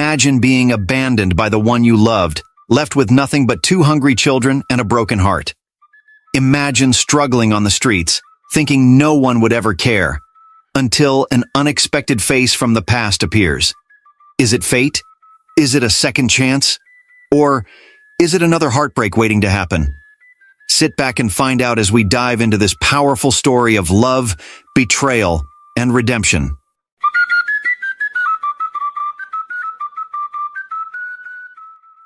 Imagine being abandoned by the one you loved, left with nothing but two hungry children and a broken heart. Imagine struggling on the streets, thinking no one would ever care, until an unexpected face from the past appears. Is it fate? Is it a second chance? Or is it another heartbreak waiting to happen? Sit back and find out as we dive into this powerful story of love, betrayal, and redemption.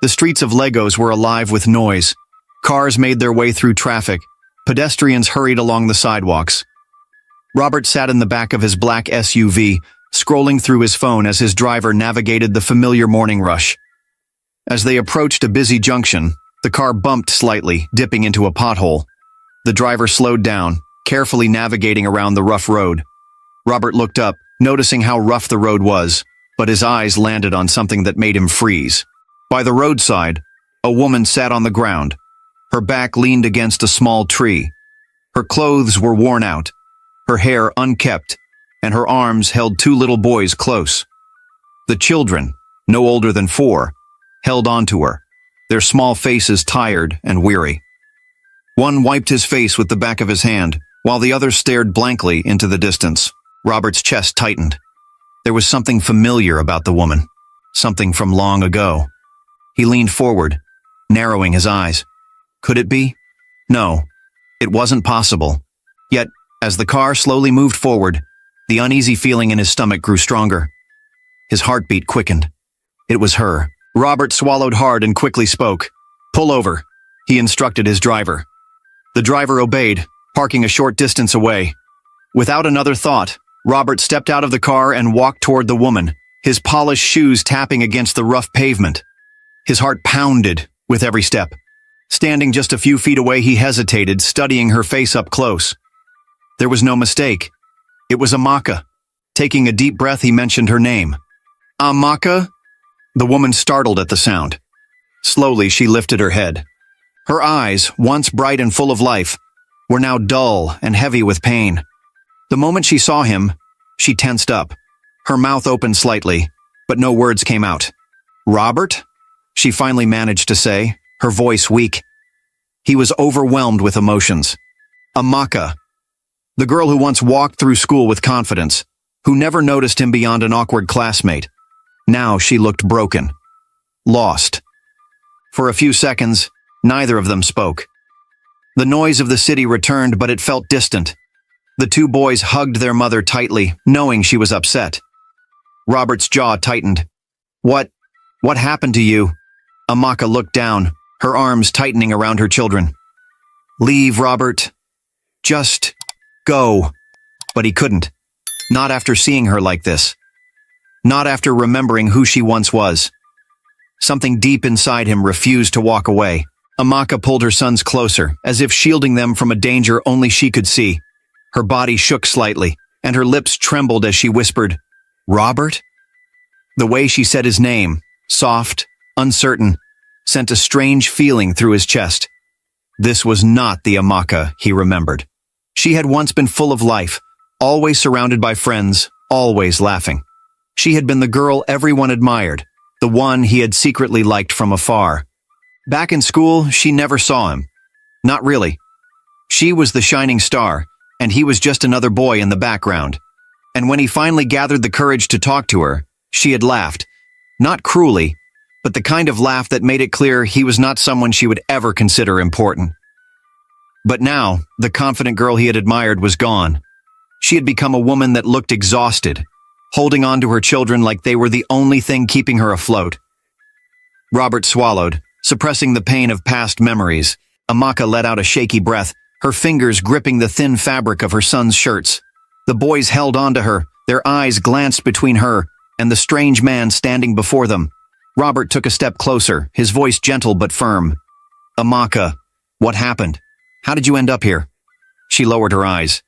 The streets of Lagos were alive with noise. Cars made their way through traffic. Pedestrians hurried along the sidewalks. Robert sat in the back of his black SUV, scrolling through his phone as his driver navigated the familiar morning rush. As they approached a busy junction, the car bumped slightly, dipping into a pothole. The driver slowed down, carefully navigating around the rough road. Robert looked up, noticing how rough the road was, but his eyes landed on something that made him freeze. By the roadside, a woman sat on the ground. Her back leaned against a small tree. Her clothes were worn out, her hair unkempt, and her arms held two little boys close. The children, no older than 4, held onto her, their small faces tired and weary. One wiped his face with the back of his hand, while the other stared blankly into the distance. Robert's chest tightened. There was something familiar about the woman, something from long ago. He leaned forward, narrowing his eyes. Could it be? No, it wasn't possible. Yet, as the car slowly moved forward, the uneasy feeling in his stomach grew stronger. His heartbeat quickened. It was her. Robert swallowed hard and quickly spoke. "Pull over," he instructed his driver. The driver obeyed, parking a short distance away. Without another thought, Robert stepped out of the car and walked toward the woman, his polished shoes tapping against the rough pavement. His heart pounded with every step. Standing just a few feet away, he hesitated, studying her face up close. There was no mistake. It was Amaka. Taking a deep breath, he mentioned her name. "Amaka?" The woman startled at the sound. Slowly, she lifted her head. Her eyes, once bright and full of life, were now dull and heavy with pain. The moment she saw him, she tensed up. Her mouth opened slightly, but no words came out. "Robert?" she finally managed to say, her voice weak. He was overwhelmed with emotions. Amaka, the girl who once walked through school with confidence, who never noticed him beyond an awkward classmate. Now she looked broken, lost. For a few seconds, neither of them spoke. The noise of the city returned, but it felt distant. The two boys hugged their mother tightly, knowing she was upset. Robert's jaw tightened. What happened to you?" Amaka looked down, her arms tightening around her children. "Leave, Robert. Just go." But he couldn't. Not after seeing her like this. Not after remembering who she once was. Something deep inside him refused to walk away. Amaka pulled her sons closer, as if shielding them from a danger only she could see. Her body shook slightly, and her lips trembled as she whispered, "Robert?" The way she said his name, soft, uncertain, sent a strange feeling through his chest. This was not the Amaka he remembered. She had once been full of life, always surrounded by friends, always laughing. She had been the girl everyone admired, the one he had secretly liked from afar. Back in school, she never saw him. Not really. She was the shining star, and he was just another boy in the background. And when he finally gathered the courage to talk to her, she had laughed. Not cruelly, but the kind of laugh that made it clear he was not someone she would ever consider important. But now, the confident girl he had admired was gone. She had become a woman that looked exhausted, holding on to her children like they were the only thing keeping her afloat. Robert swallowed, suppressing the pain of past memories. Amaka let out a shaky breath, her fingers gripping the thin fabric of her son's shirts. The boys held on to her, their eyes glanced between her and the strange man standing before them. Robert took a step closer, his voice gentle but firm. "Amaka, what happened? How did you end up here?" She lowered her eyes.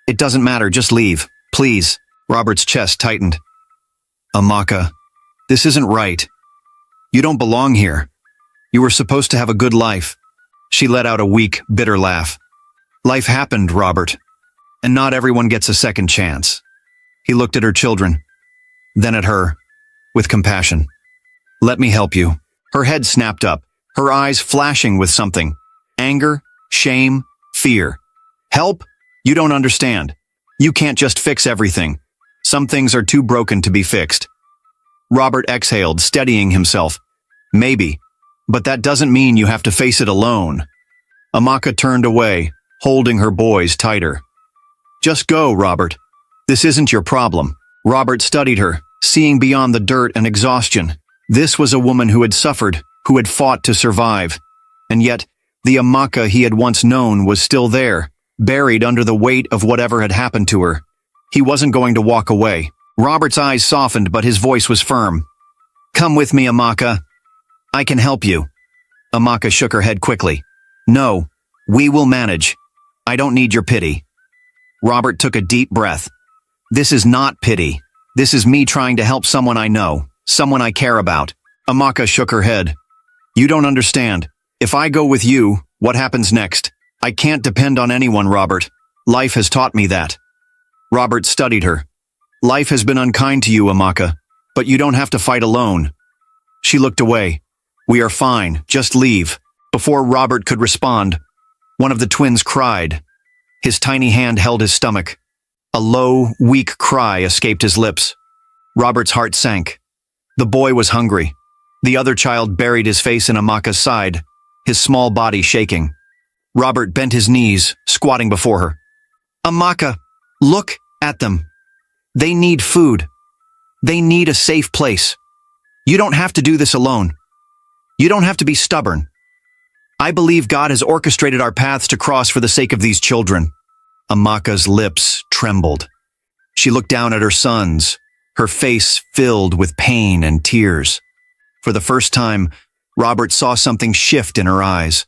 "It doesn't matter, just leave, please." Robert's chest tightened. "Amaka, this isn't right. You don't belong here. You were supposed to have a good life." She let out a weak, bitter laugh. "Life happened, Robert, and not everyone gets a second chance." He looked at her children, then at her, with compassion. Let me help you. Her head snapped up, her eyes flashing with something. Anger, shame, fear. Help? You don't understand. You can't just fix everything. Some things are too broken to be fixed. Robert exhaled, steadying himself. Maybe, but that doesn't mean you have to face it alone. Amaka turned away, holding her boys tighter. Just go, Robert. This isn't your problem. Robert studied her, seeing beyond the dirt and exhaustion. This was a woman who had suffered, who had fought to survive. And yet, the Amaka he had once known was still there, buried under the weight of whatever had happened to her. He wasn't going to walk away. Robert's eyes softened, but his voice was firm. Come with me, Amaka. I can help you. Amaka shook her head quickly. No, we will manage. I don't need your pity. Robert took a deep breath. This is not pity. This is me trying to help someone I know, someone I care about. Amaka shook her head. You don't understand. If I go with you, what happens next? I can't depend on anyone, Robert. Life has taught me that. Robert studied her. Life has been unkind to you, Amaka, but you don't have to fight alone. She looked away. We are fine, just leave. Before Robert could respond, one of the twins cried. His tiny hand held his stomach. A low, weak cry escaped his lips. Robert's heart sank. The boy was hungry. The other child buried his face in Amaka's side, his small body shaking. Robert bent his knees, squatting before her. Amaka, look at them. They need food. They need a safe place. You don't have to do this alone. You don't have to be stubborn. I believe God has orchestrated our paths to cross for the sake of these children. Amaka's lips trembled. She looked down at her sons, her face filled with pain and tears. For the first time, Robert saw something shift in her eyes.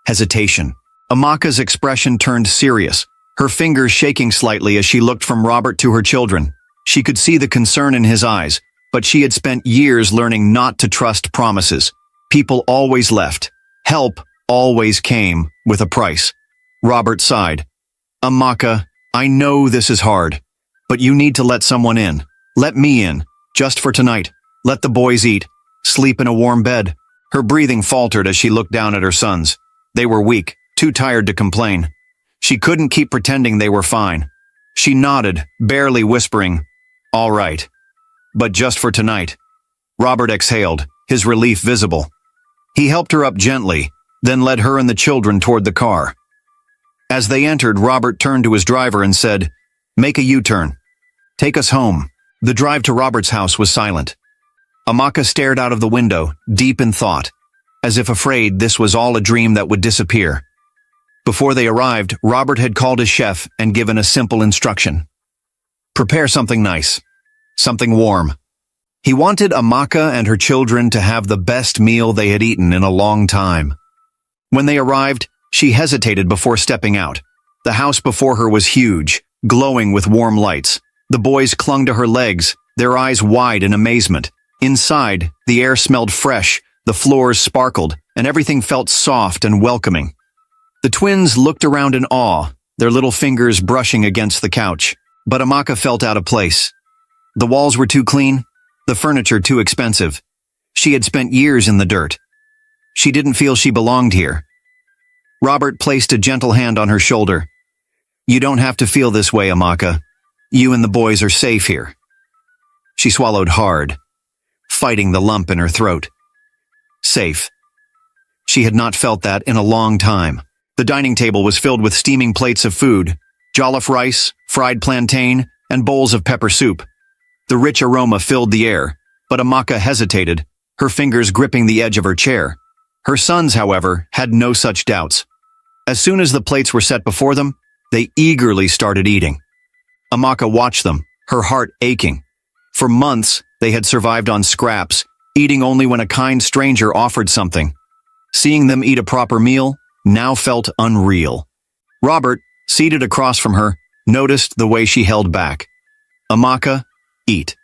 Hesitation. Amaka's expression turned serious, her fingers shaking slightly as she looked from Robert to her children. She could see the concern in his eyes, but she had spent years learning not to trust promises. People always left. Help always came with a price. Robert sighed. Amaka, I know this is hard, but you need to let someone in. Let me in, just for tonight. Let the boys eat, sleep in a warm bed. Her breathing faltered as she looked down at her sons. They were weak, too tired to complain. She couldn't keep pretending they were fine. She nodded, barely whispering, all right. But just for tonight. Robert exhaled, his relief visible. He helped her up gently, then led her and the children toward the car. As they entered, Robert turned to his driver and said, Make a U-turn. Take us home. The drive to Robert's house was silent. Amaka stared out of the window, deep in thought, as if afraid this was all a dream that would disappear. Before they arrived, Robert had called his chef and given a simple instruction. Prepare something nice. Something warm. He wanted Amaka and her children to have the best meal they had eaten in a long time. When they arrived, she hesitated before stepping out. The house before her was huge, glowing with warm lights. The boys clung to her legs, their eyes wide in amazement. Inside, the air smelled fresh, the floors sparkled, and everything felt soft and welcoming. The twins looked around in awe, their little fingers brushing against the couch. But Amaka felt out of place. The walls were too clean, the furniture too expensive. She had spent years in the dirt. She didn't feel she belonged here. Robert placed a gentle hand on her shoulder. You don't have to feel this way, Amaka. You and the boys are safe here. She swallowed hard, fighting the lump in her throat. Safe. She had not felt that in a long time. The dining table was filled with steaming plates of food, jollof rice, fried plantain, and bowls of pepper soup. The rich aroma filled the air, but Amaka hesitated, her fingers gripping the edge of her chair. Her sons, however, had no such doubts. As soon as the plates were set before them, they eagerly started eating. Amaka watched them, her heart aching. For months, they had survived on scraps, eating only when a kind stranger offered something. Seeing them eat a proper meal now felt unreal. Robert, seated across from her, noticed the way she held back. Amaka, eat.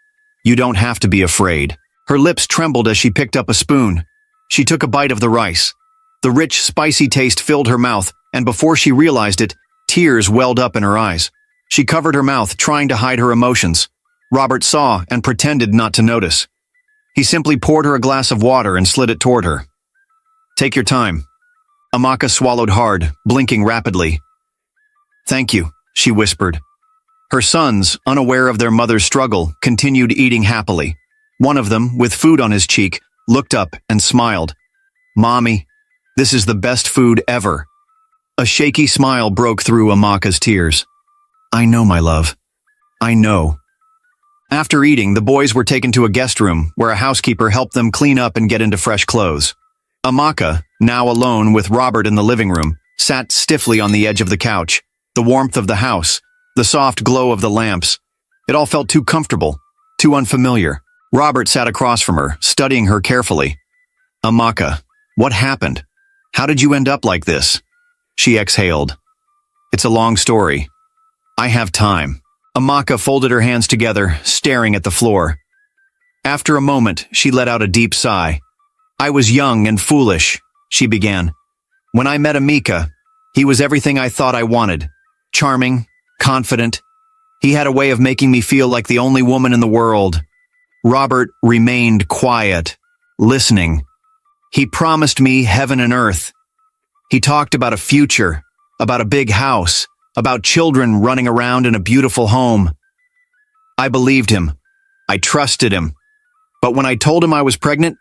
You don't have to be afraid. Her lips trembled as she picked up a spoon. She took a bite of the rice. The rich, spicy taste filled her mouth, and before she realized it, tears welled up in her eyes. She covered her mouth, trying to hide her emotions. Robert saw and pretended not to notice. He simply poured her a glass of water and slid it toward her. Take your time. Amaka swallowed hard, blinking rapidly. Thank you, she whispered. Her sons, unaware of their mother's struggle, continued eating happily. One of them, with food on his cheek, looked up and smiled. Mommy, this is the best food ever. A shaky smile broke through Amaka's tears. I know, my love. I know. After eating, the boys were taken to a guest room where a housekeeper helped them clean up and get into fresh clothes. Amaka, now alone with Robert in the living room, sat stiffly on the edge of the couch. The warmth of the house, the soft glow of the lamps. It all felt too comfortable, too unfamiliar. Robert sat across from her, studying her carefully. Amaka, what happened? How did you end up like this? She exhaled. It's a long story. I have time. Amaka folded her hands together, staring at the floor. After a moment, she let out a deep sigh. I was young and foolish, she began. When I met Amika, he was everything I thought I wanted. Charming, confident. He had a way of making me feel like the only woman in the world. Robert remained quiet, listening. He promised me heaven and earth. He talked about a future, about a big house, about children running around in a beautiful home. I believed him. I trusted him. But when I told him I was pregnant,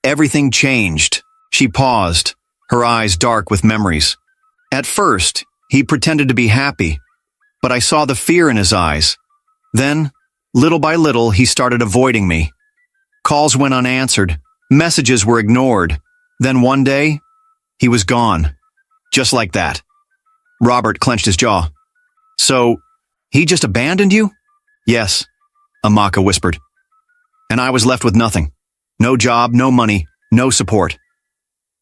everything changed. She paused, her eyes dark with memories. At first, he pretended to be happy, but I saw the fear in his eyes. Then, little by little, he started avoiding me. Calls went unanswered. Messages were ignored. Then one day, he was gone. Just like that. Robert clenched his jaw. So, he just abandoned you? Yes, Amaka whispered. And I was left with nothing. No job, no money, no support.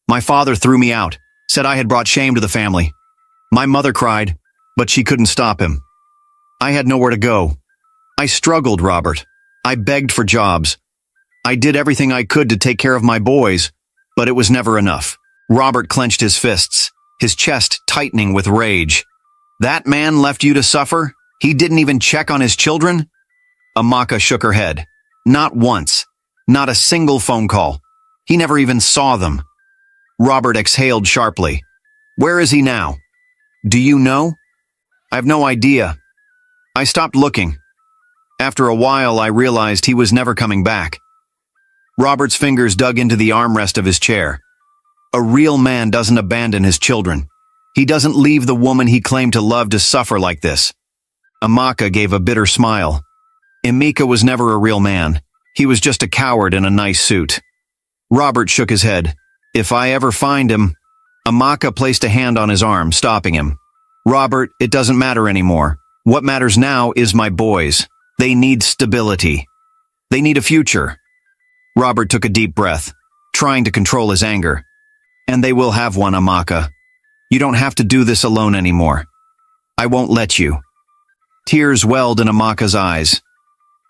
My father threw me out, said I had brought shame to the family. My mother cried, but she couldn't stop him. I had nowhere to go. I struggled, Robert. I begged for jobs. I did everything I could to take care of my boys, but it was never enough. Robert clenched his fists, his chest tightening with rage. That man left you to suffer? He didn't even check on his children? Amaka shook her head. Not once. Not a single phone call. He never even saw them. Robert exhaled sharply. Where is he now? Do you know? I have no idea. I stopped looking. After a while, I realized he was never coming back. Robert's fingers dug into the armrest of his chair. A real man doesn't abandon his children. He doesn't leave the woman he claimed to love to suffer like this. Amaka gave a bitter smile. Emeka was never a real man. He was just a coward in a nice suit. Robert shook his head. If I ever find him... Amaka placed a hand on his arm, stopping him. Robert, it doesn't matter anymore. What matters now is my boys. They need stability. They need a future. Robert took a deep breath, trying to control his anger. And they will have one, Amaka. You don't have to do this alone anymore. I won't let you. Tears welled in Amaka's eyes.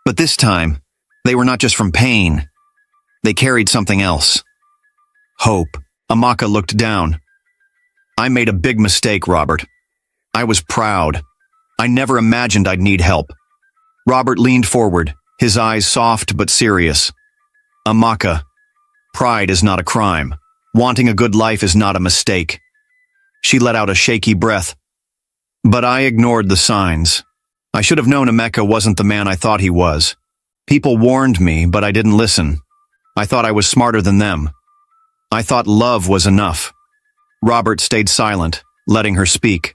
But this time, they were not just from pain. They carried something else. Hope. Amaka looked down. I made a big mistake, Robert. I was proud. I never imagined I'd need help. Robert leaned forward, his eyes soft but serious. Amaka, pride is not a crime. Wanting a good life is not a mistake. She let out a shaky breath. But I ignored the signs. I should have known Emeka wasn't the man I thought he was. People warned me, but I didn't listen. I thought I was smarter than them. I thought love was enough. Robert stayed silent, letting her speak.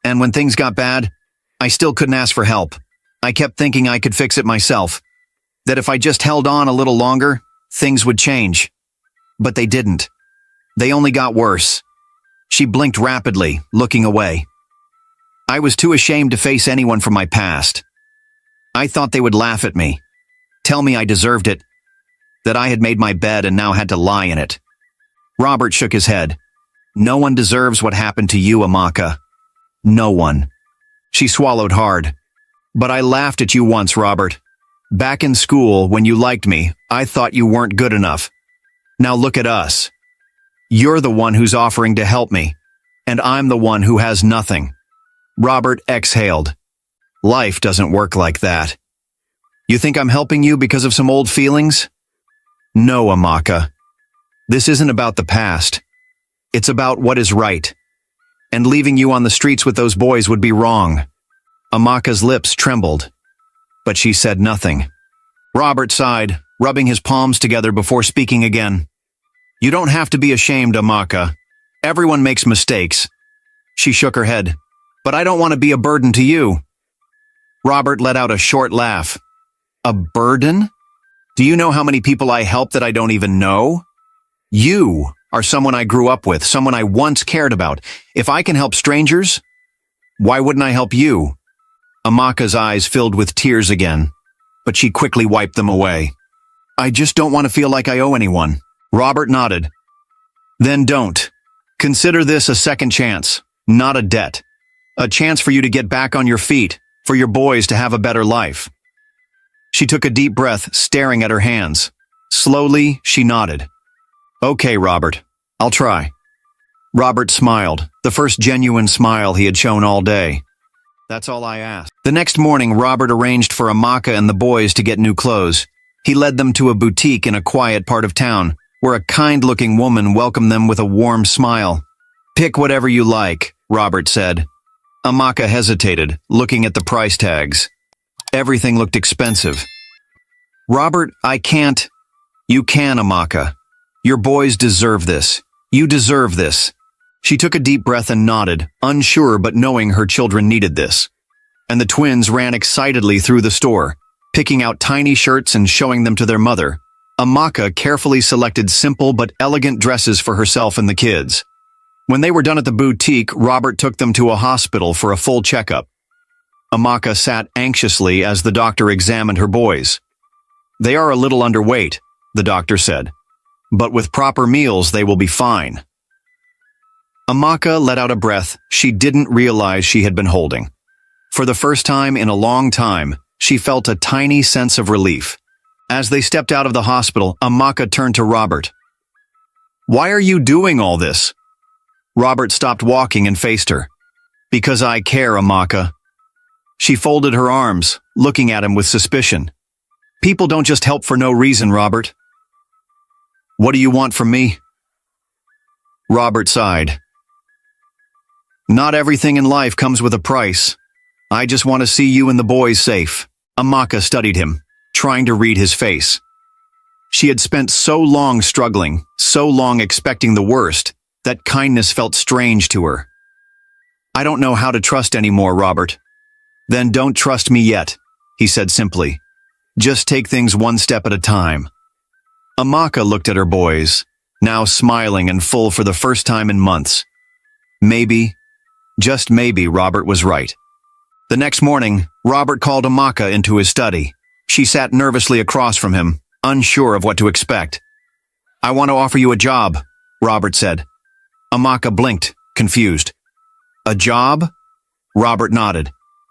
And when things got bad, I still couldn't ask for help. I kept thinking I could fix it myself. That if I just held on a little longer, things would change. But they didn't. They only got worse. She blinked rapidly, looking away. I was too ashamed to face anyone from my past. I thought they would laugh at me, tell me I deserved it, that I had made my bed and now had to lie in it. Robert shook his head. No one deserves what happened to you, Amaka. No one. She swallowed hard. But I laughed at you once, Robert. Back in school, when you liked me, I thought you weren't good enough. Now look at us. You're the one who's offering to help me, and I'm the one who has nothing. Robert exhaled. Life doesn't work like that. You think I'm helping you because of some old feelings? No, Amaka. This isn't about the past. It's about what is right. And leaving you on the streets with those boys would be wrong. Amaka's lips trembled, but she said nothing. Robert sighed, rubbing his palms together before speaking again. You don't have to be ashamed, Amaka. Everyone makes mistakes. She shook her head. But I don't want to be a burden to you. Robert let out a short laugh. A burden? Do you know how many people I help that I don't even know? You are someone I grew up with, someone I once cared about. If I can help strangers, why wouldn't I help you? Amaka's eyes filled with tears again, but she quickly wiped them away. I just don't want to feel like I owe anyone. Robert nodded. Then don't. Consider this a second chance, not a debt. A chance for you to get back on your feet, for your boys to have a better life. She took a deep breath, staring at her hands. Slowly, she nodded. Okay, Robert. I'll try. Robert smiled, the first genuine smile he had shown all day. That's all I asked. The next morning, Robert arranged for Amaka and the boys to get new clothes. He led them to a boutique in a quiet part of town, where a kind-looking woman welcomed them with a warm smile. Pick whatever you like, Robert said. Amaka hesitated, looking at the price tags. Everything looked expensive. Robert, I can't. You can, Amaka. Your boys deserve this. You deserve this. She took a deep breath and nodded, unsure but knowing her children needed this. And the twins ran excitedly through the store, picking out tiny shirts and showing them to their mother. Amaka carefully selected simple but elegant dresses for herself and the kids. When they were done at the boutique, Robert took them to a hospital for a full checkup. Amaka sat anxiously as the doctor examined her boys. They are a little underweight, the doctor said, but with proper meals they will be fine. Amaka let out a breath she didn't realize she had been holding. For the first time in a long time, she felt a tiny sense of relief. As they stepped out of the hospital, Amaka turned to Robert. Why are you doing all this? Robert stopped walking and faced her. Because I care, Amaka. She folded her arms, looking at him with suspicion. People don't just help for no reason, Robert. What do you want from me? Robert sighed. Not everything in life comes with a price. I just want to see you and the boys safe. Amaka studied him, trying to read his face. She had spent so long struggling, so long expecting the worst, that kindness felt strange to her. I don't know how to trust anymore, Robert. Then don't trust me yet, he said simply. Just take things one step at a time. Amaka looked at her boys, now smiling and full for the first time in months. Maybe, just maybe, Robert was right. The next morning, Robert called Amaka into his study. She sat nervously across from him, unsure of what to expect. I want to offer you a job, Robert said. Amaka blinked, confused. A job? Robert nodded.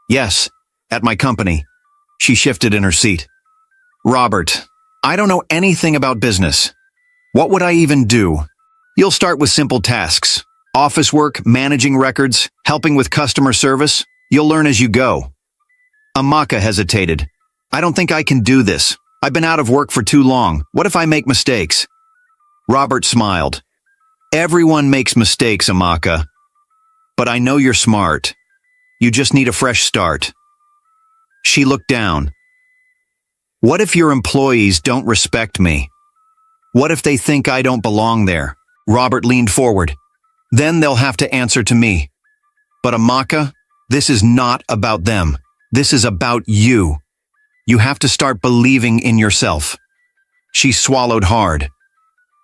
Yes, at my company. She shifted in her seat. Robert, I don't know anything about business. What would I even do? You'll start with simple tasks. Office work, managing records, helping with customer service. You'll learn as you go. Amaka hesitated. I don't think I can do this. I've been out of work for too long. What if I make mistakes? Robert smiled. Everyone makes mistakes, Amaka. But I know you're smart. You just need a fresh start. She looked down. What if your employees don't respect me? What if they think I don't belong there? Robert leaned forward. Then they'll have to answer to me. But Amaka, this is not about them. This is about you. You have to start believing in yourself. She swallowed hard.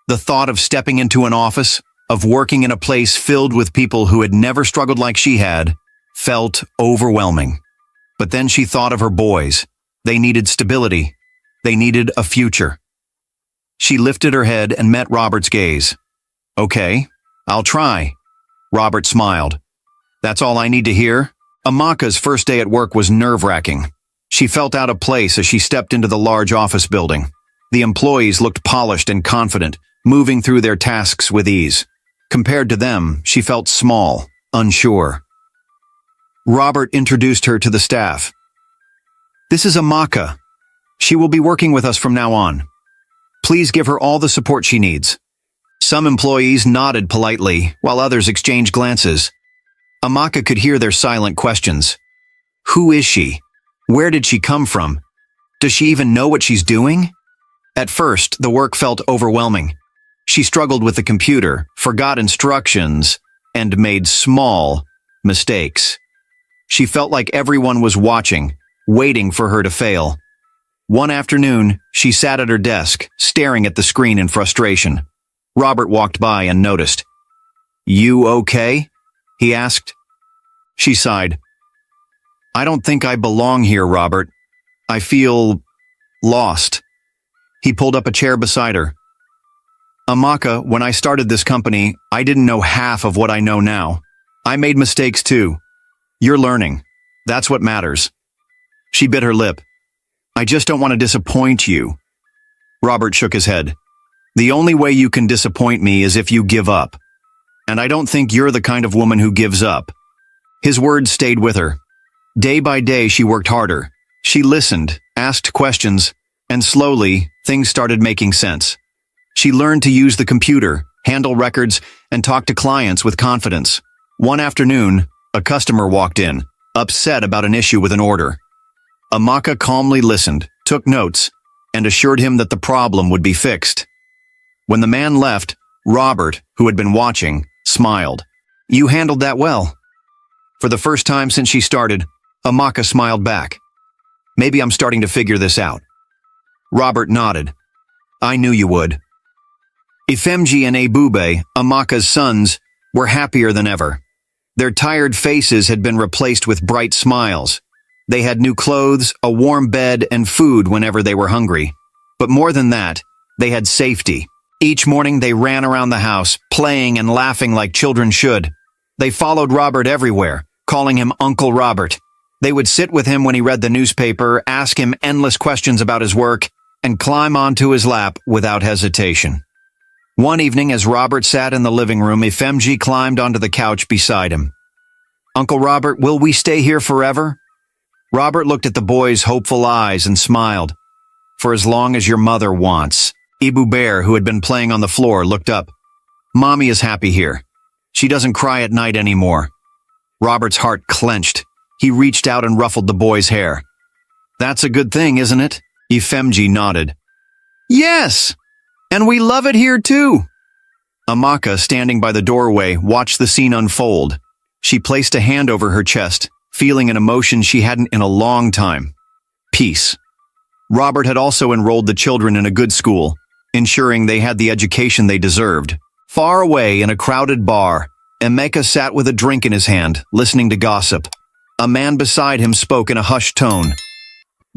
The thought of stepping into an office, of working in a place filled with people who had never struggled like she had, felt overwhelming. But then she thought of her boys. They needed stability. They needed a future. She lifted her head and met Robert's gaze. Okay, I'll try. Robert smiled. That's all I need to hear? Amaka's first day at work was nerve-wracking. She felt out of place as she stepped into the large office building. The employees looked polished and confident, moving through their tasks with ease. Compared to them, she felt small, unsure. Robert introduced her to the staff. This is Amaka. She will be working with us from now on. Please give her all the support she needs. Some employees nodded politely, while others exchanged glances. Amaka could hear their silent questions. Who is she? Where did she come from? Does she even know what she's doing? At first, the work felt overwhelming. She struggled with the computer, forgot instructions, and made small mistakes. She felt like everyone was watching, waiting for her to fail. One afternoon, she sat at her desk, staring at the screen in frustration. Robert walked by and noticed. "You okay?" he asked. She sighed. "I don't think I belong here, Robert. I feel lost." He pulled up a chair beside her. "Amaka, when I started this company, I didn't know half of what I know now. I made mistakes too. You're learning. That's what matters." She bit her lip. "I just don't want to disappoint you." Robert shook his head. "The only way you can disappoint me is if you give up. And I don't think you're the kind of woman who gives up." His words stayed with her. Day by day, she worked harder. She listened, asked questions, and slowly, things started making sense. She learned to use the computer, handle records, and talk to clients with confidence. One afternoon, a customer walked in, upset about an issue with an order. Amaka calmly listened, took notes, and assured him that the problem would be fixed. When the man left, Robert, who had been watching, smiled. "You handled that well." For the first time since she started, Amaka smiled back. "Maybe I'm starting to figure this out." Robert nodded. "I knew you would." Ifemji and Ebube, Amaka's sons, were happier than ever. Their tired faces had been replaced with bright smiles. They had new clothes, a warm bed, and food whenever they were hungry. But more than that, they had safety. Each morning they ran around the house, playing and laughing like children should. They followed Robert everywhere, calling him Uncle Robert. They would sit with him when he read the newspaper, ask him endless questions about his work, and climb onto his lap without hesitation. One evening, as Robert sat in the living room, Ifemji climbed onto the couch beside him. "Uncle Robert, will we stay here forever?" Robert looked at the boy's hopeful eyes and smiled. "For as long as your mother wants." Ibu Bear, who had been playing on the floor, looked up. "Mommy is happy here. She doesn't cry at night anymore." Robert's heart clenched. He reached out and ruffled the boy's hair. "That's a good thing, isn't it?" Ifemji nodded. "Yes! And we love it here too." Amaka, standing by the doorway, watched the scene unfold. She placed a hand over her chest, feeling an emotion she hadn't in a long time. Peace. Robert had also enrolled the children in a good school, ensuring they had the education they deserved. Far away in a crowded bar, Emeka sat with a drink in his hand, listening to gossip. A man beside him spoke in a hushed tone.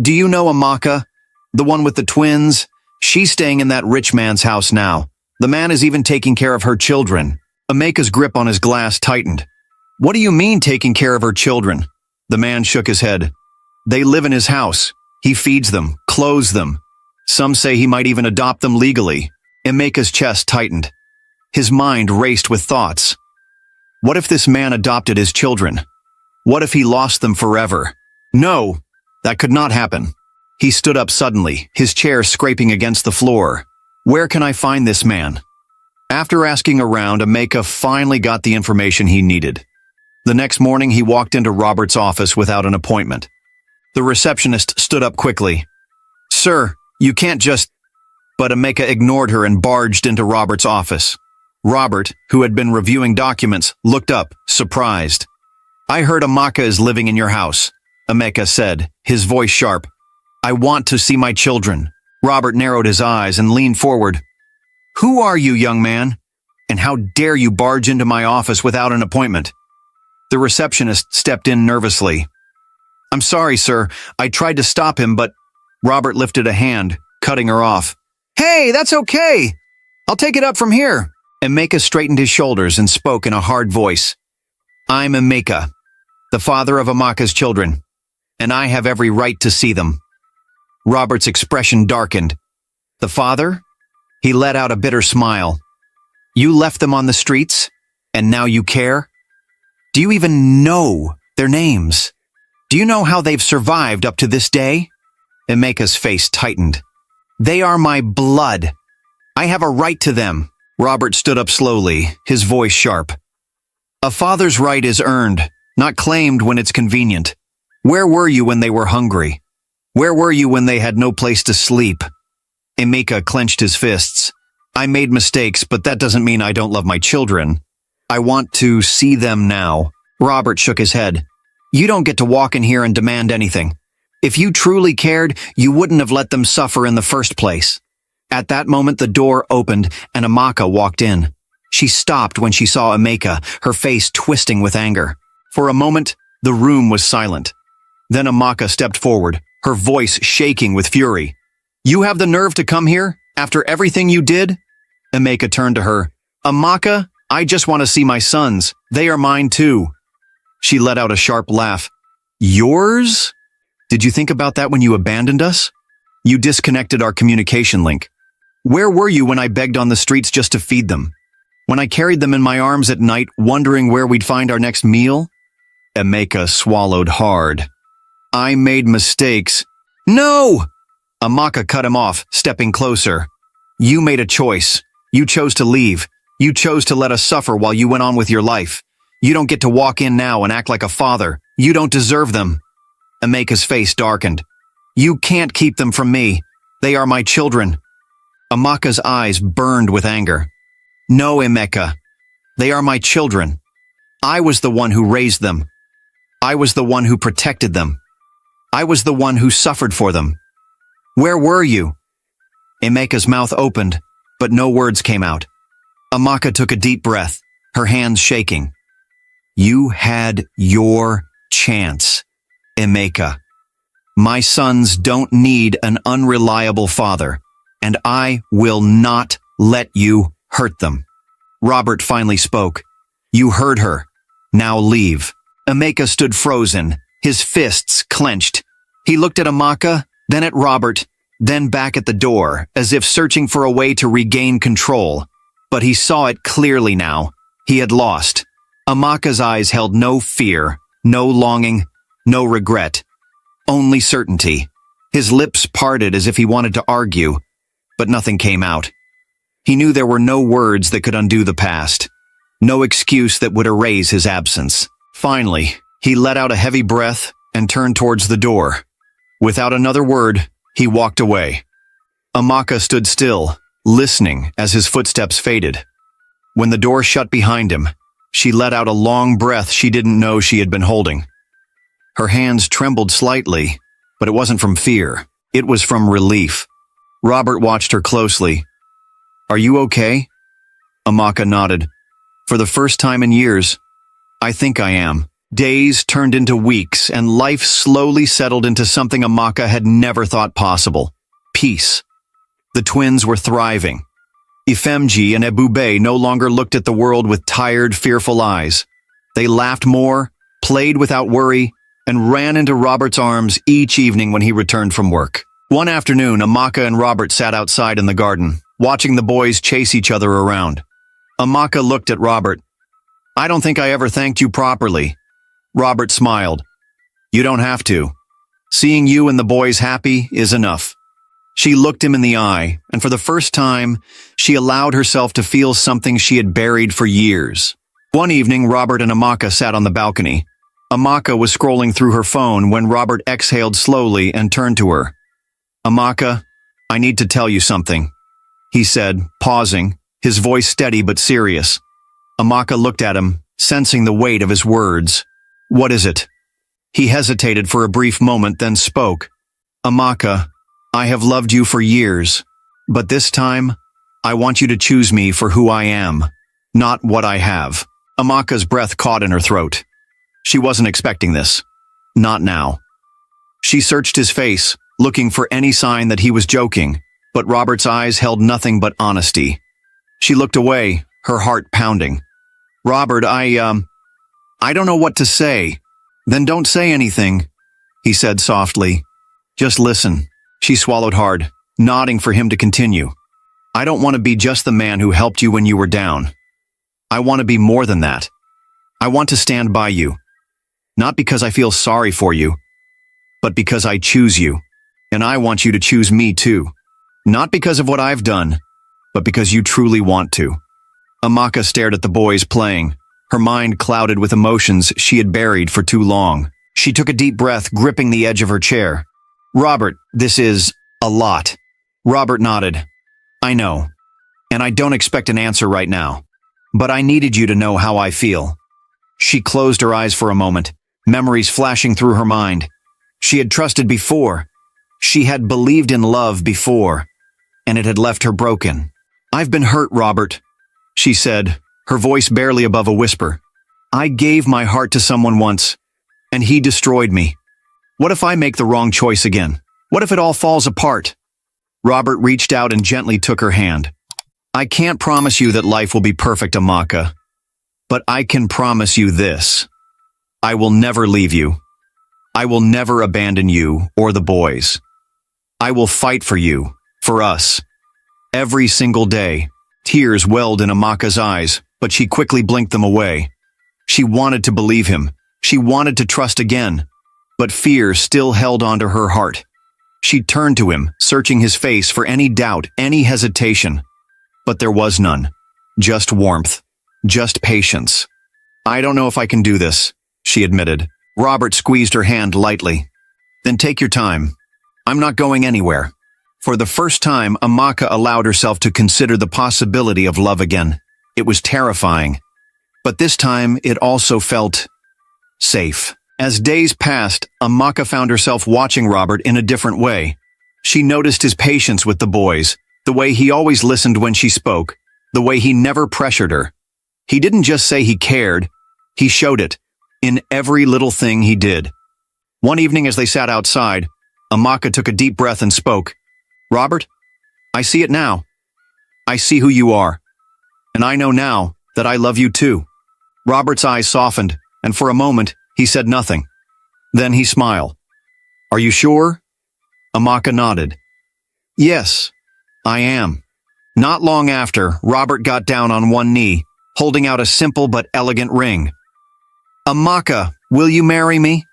"Do you know Amaka? The one with the twins? She's staying in that rich man's house now. The man is even taking care of her children." Emeka's grip on his glass tightened. "What do you mean taking care of her children?" The man shook his head. "They live in his house. He feeds them, clothes them. Some say he might even adopt them legally." Emeka's chest tightened. His mind raced with thoughts. What if this man adopted his children? What if he lost them forever? No, that could not happen. He stood up suddenly, his chair scraping against the floor. "Where can I find this man?" After asking around, Emeka finally got the information he needed. The next morning, he walked into Robert's office without an appointment. The receptionist stood up quickly. "Sir, you can't just—" But Emeka ignored her and barged into Robert's office. Robert, who had been reviewing documents, looked up, surprised. "I heard Amaka is living in your house," Emeka said, his voice sharp. "I want to see my children." Robert narrowed his eyes and leaned forward. "Who are you, young man? And how dare you barge into my office without an appointment?" The receptionist stepped in nervously. "I'm sorry, sir. I tried to stop him, but—" Robert lifted a hand, cutting her off. "Hey, that's okay. I'll take it up from here." Emeka straightened his shoulders and spoke in a hard voice. "I'm Emeka, the father of Amaka's children, and I have every right to see them." Robert's expression darkened. "The father?" He let out a bitter smile. "You left them on the streets, and now you care? Do you even know their names? Do you know how they've survived up to this day?" Emeka's face tightened. They are my blood. I have a right to them. Robert stood up slowly, his voice sharp. A father's right is earned, not claimed when it's convenient. Where were you when they were hungry? Where were you when they had no place to sleep? Emeka clenched his fists. I made mistakes, but that doesn't mean I don't love my children. I want to see them now. Robert shook his head. You don't get to walk in here and demand anything. If you truly cared, you wouldn't have let them suffer in the first place. At that moment, the door opened and Amaka walked in. She stopped when she saw Emeka, her face twisting with anger. For a moment, the room was silent. Then Amaka stepped forward, her voice shaking with fury. You have the nerve to come here, after everything you did? Emeka turned to her. Amaka, I just want to see my sons. They are mine too. She let out a sharp laugh. Yours? Did you think about that when you abandoned us? You disconnected our communication link. Where were you when I begged on the streets just to feed them? When I carried them in my arms at night, wondering where we'd find our next meal? Emeka swallowed hard. I made mistakes. No! Amaka cut him off, stepping closer. You made a choice. You chose to leave. You chose to let us suffer while you went on with your life. You don't get to walk in now and act like a father. You don't deserve them. Emeka's face darkened. You can't keep them from me. They are my children. Amaka's eyes burned with anger. No, Emeka. They are my children. I was the one who raised them. I was the one who protected them. I was the one who suffered for them. Where were you? Emeka's mouth opened, but no words came out. Amaka took a deep breath, her hands shaking. You had your chance, Emeka. My sons don't need an unreliable father, and I will not let you hurt them. Robert finally spoke. You heard her. Now leave. Emeka stood frozen, his fists clenched. He looked at Amaka, then at Robert, then back at the door, as if searching for a way to regain control. But he saw it clearly now. He had lost. Amaka's eyes held no fear, no longing, no regret. Only certainty. His lips parted as if he wanted to argue, but nothing came out. He knew there were no words that could undo the past. No excuse that would erase his absence. Finally, he let out a heavy breath and turned towards the door. Without another word, he walked away. Amaka stood still, listening as his footsteps faded. When the door shut behind him, she let out a long breath she didn't know she had been holding. Her hands trembled slightly, but it wasn't from fear. It was from relief. Robert watched her closely. Are you okay? Amaka nodded. For the first time in years, I think I am. Days turned into weeks, and life slowly settled into something Amaka had never thought possible. Peace. The twins were thriving. Ifemji and Ebube no longer looked at the world with tired, fearful eyes. They laughed more, played without worry, and ran into Robert's arms each evening when he returned from work. One afternoon, Amaka and Robert sat outside in the garden, watching the boys chase each other around. Amaka looked at Robert. I don't think I ever thanked you properly. Robert smiled. You don't have to. Seeing you and the boys happy is enough. She looked him in the eye, and for the first time, she allowed herself to feel something she had buried for years. One evening, Robert and Amaka sat on the balcony. Amaka was scrolling through her phone when Robert exhaled slowly and turned to her. Amaka, I need to tell you something, he said, pausing, his voice steady but serious. Amaka looked at him, sensing the weight of his words. What is it? He hesitated for a brief moment, then spoke. Amaka, I have loved you for years, but this time, I want you to choose me for who I am, not what I have. Amaka's breath caught in her throat. She wasn't expecting this. Not now. She searched his face, looking for any sign that he was joking, but Robert's eyes held nothing but honesty. She looked away, her heart pounding. Robert, I don't know what to say. Then don't say anything, he said softly. Just listen. She swallowed hard, nodding for him to continue. I don't want to be just the man who helped you when you were down. I want to be more than that. I want to stand by you. Not because I feel sorry for you, but because I choose you, and I want you to choose me too. Not because of what I've done, but because you truly want to. Amaka stared at the boys playing, her mind clouded with emotions she had buried for too long. She took a deep breath, gripping the edge of her chair. Robert, this is a lot. Robert nodded. I know, and I don't expect an answer right now, but I needed you to know how I feel. She closed her eyes for a moment, memories flashing through her mind. She had trusted before. She had believed in love before, and it had left her broken. I've been hurt, Robert, she said, her voice barely above a whisper. I gave my heart to someone once, and he destroyed me. What if I make the wrong choice again? What if it all falls apart? Robert reached out and gently took her hand. I can't promise you that life will be perfect, Amaka, but I can promise you this. I will never leave you. I will never abandon you or the boys. I will fight for you, for us. Every single day. Tears welled in Amaka's eyes, but she quickly blinked them away. She wanted to believe him. She wanted to trust again, but fear still held onto her heart. She turned to him, searching his face for any doubt, any hesitation. But there was none. Just warmth. Just patience. I don't know if I can do this, she admitted. Robert squeezed her hand lightly. Then take your time. I'm not going anywhere. For the first time, Amaka allowed herself to consider the possibility of love again. It was terrifying. But this time, it also felt safe. As days passed, Amaka found herself watching Robert in a different way. She noticed his patience with the boys, the way he always listened when she spoke, the way he never pressured her. He didn't just say he cared, he showed it, in every little thing he did. One evening as they sat outside, Amaka took a deep breath and spoke. Robert, I see it now. I see who you are. And I know now that I love you too. Robert's eyes softened, and for a moment, he said nothing. Then he smiled. Are you sure? Amaka nodded. Yes, I am. Not long after, Robert got down on one knee, holding out a simple but elegant ring. Amaka, will you marry me?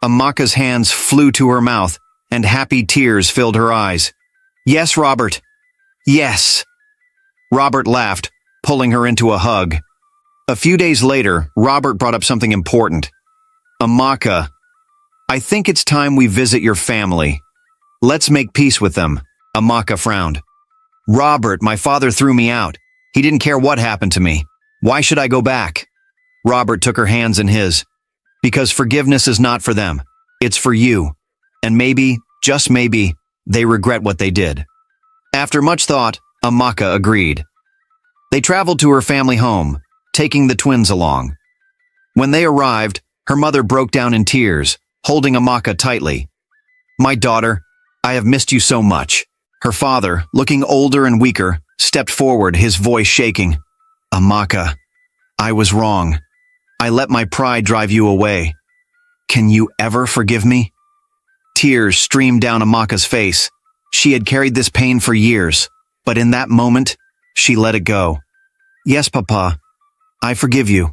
Amaka's hands flew to her mouth, and happy tears filled her eyes. Yes, Robert. Yes. Robert laughed, pulling her into a hug. A few days later, Robert brought up something important. Amaka, I think it's time we visit your family. Let's make peace with them. Amaka frowned. Robert, my father threw me out. He didn't care what happened to me. Why should I go back? Robert took her hands in his. Because forgiveness is not for them. It's for you. And maybe, just maybe, they regret what they did. After much thought, Amaka agreed. They traveled to her family home, taking the twins along. When they arrived, her mother broke down in tears, holding Amaka tightly. My daughter, I have missed you so much. Her father, looking older and weaker, stepped forward, his voice shaking. Amaka, I was wrong. I let my pride drive you away. Can you ever forgive me? Tears streamed down Amaka's face. She had carried this pain for years, but in that moment, she let it go. Yes, Papa, I forgive you.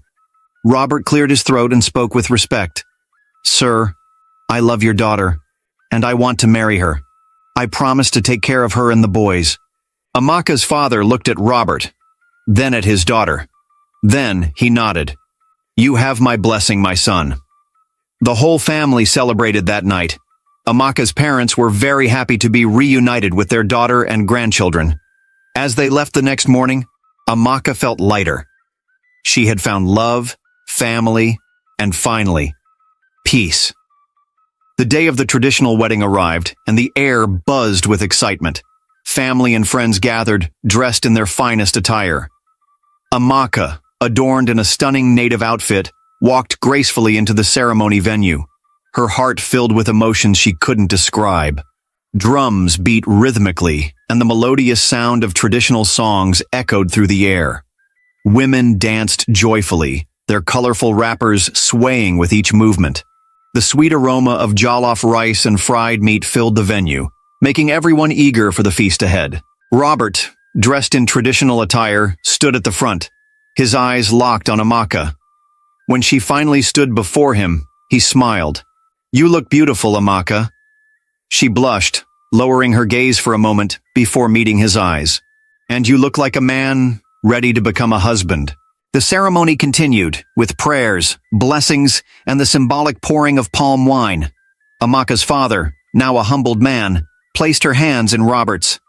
Robert cleared his throat and spoke with respect. Sir, I love your daughter, and I want to marry her. I promise to take care of her and the boys. Amaka's father looked at Robert, then at his daughter. Then he nodded. You have my blessing, my son. The whole family celebrated that night. Amaka's parents were very happy to be reunited with their daughter and grandchildren. As they left the next morning, Amaka felt lighter. She had found love, family, and finally, peace. The day of the traditional wedding arrived, and the air buzzed with excitement. Family and friends gathered, dressed in their finest attire. Amaka, adorned in a stunning native outfit, walked gracefully into the ceremony venue, her heart filled with emotions she couldn't describe. Drums beat rhythmically, and the melodious sound of traditional songs echoed through the air. Women danced joyfully, their colorful wrappers swaying with each movement. The sweet aroma of jollof rice and fried meat filled the venue, making everyone eager for the feast ahead. Robert, dressed in traditional attire, stood at the front, his eyes locked on Amaka. When she finally stood before him, he smiled. You look beautiful, Amaka. She blushed, lowering her gaze for a moment before meeting his eyes. "And you look like a man ready to become a husband." The ceremony continued, with prayers, blessings, and the symbolic pouring of palm wine. Amaka's father, now a humbled man, placed her hands in Robert's.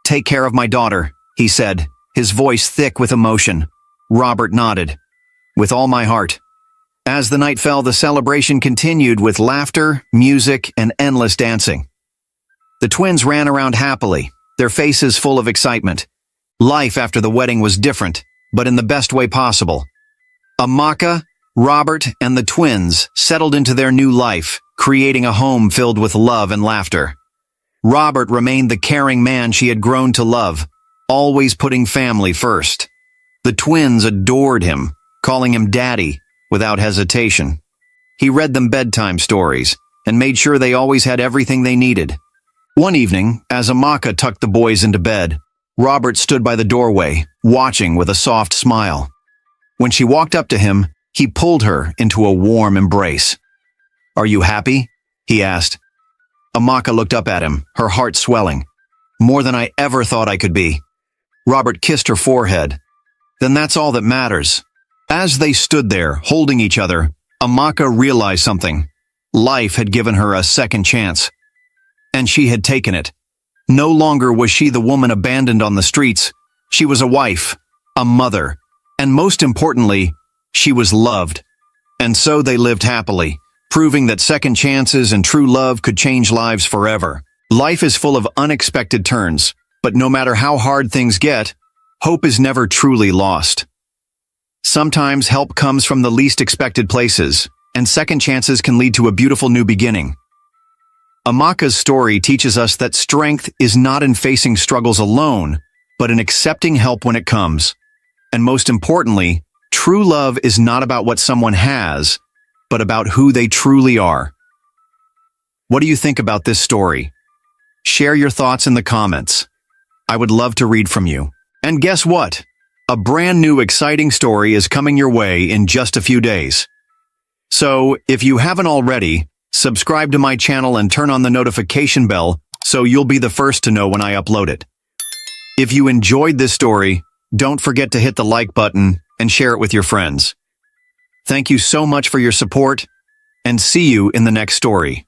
"Take care of my daughter," he said, his voice thick with emotion. Robert nodded. "With all my heart." As the night fell, the celebration continued with laughter, music, and endless dancing. The twins ran around happily, their faces full of excitement. Life after the wedding was different, but in the best way possible. Amaka, Robert, and the twins settled into their new life, creating a home filled with love and laughter. Robert remained the caring man she had grown to love, always putting family first. The twins adored him, calling him Daddy without hesitation. He read them bedtime stories and made sure they always had everything they needed. One evening, as Amaka tucked the boys into bed, Robert stood by the doorway, watching with a soft smile. When she walked up to him, he pulled her into a warm embrace. "Are you happy?" he asked. Amaka looked up at him, her heart swelling. "More than I ever thought I could be." Robert kissed her forehead. "Then that's all that matters." As they stood there, holding each other, Amaka realized something. Life had given her a second chance. And she had taken it. No longer was she the woman abandoned on the streets. She was a wife, a mother, and most importantly, she was loved. And so they lived happily, proving that second chances and true love could change lives forever. Life is full of unexpected turns, but no matter how hard things get, hope is never truly lost. Sometimes help comes from the least expected places, and second chances can lead to a beautiful new beginning. Amaka's story teaches us that strength is not in facing struggles alone, but in accepting help when it comes. And most importantly, true love is not about what someone has, but about who they truly are. What do you think about this story? Share your thoughts in the comments. I would love to read from you. And guess what? A brand new exciting story is coming your way in just a few days. So, if you haven't already, subscribe to my channel and turn on the notification bell so you'll be the first to know when I upload it. If you enjoyed this story, don't forget to hit the like button and share it with your friends. Thank you so much for your support, and see you in the next story.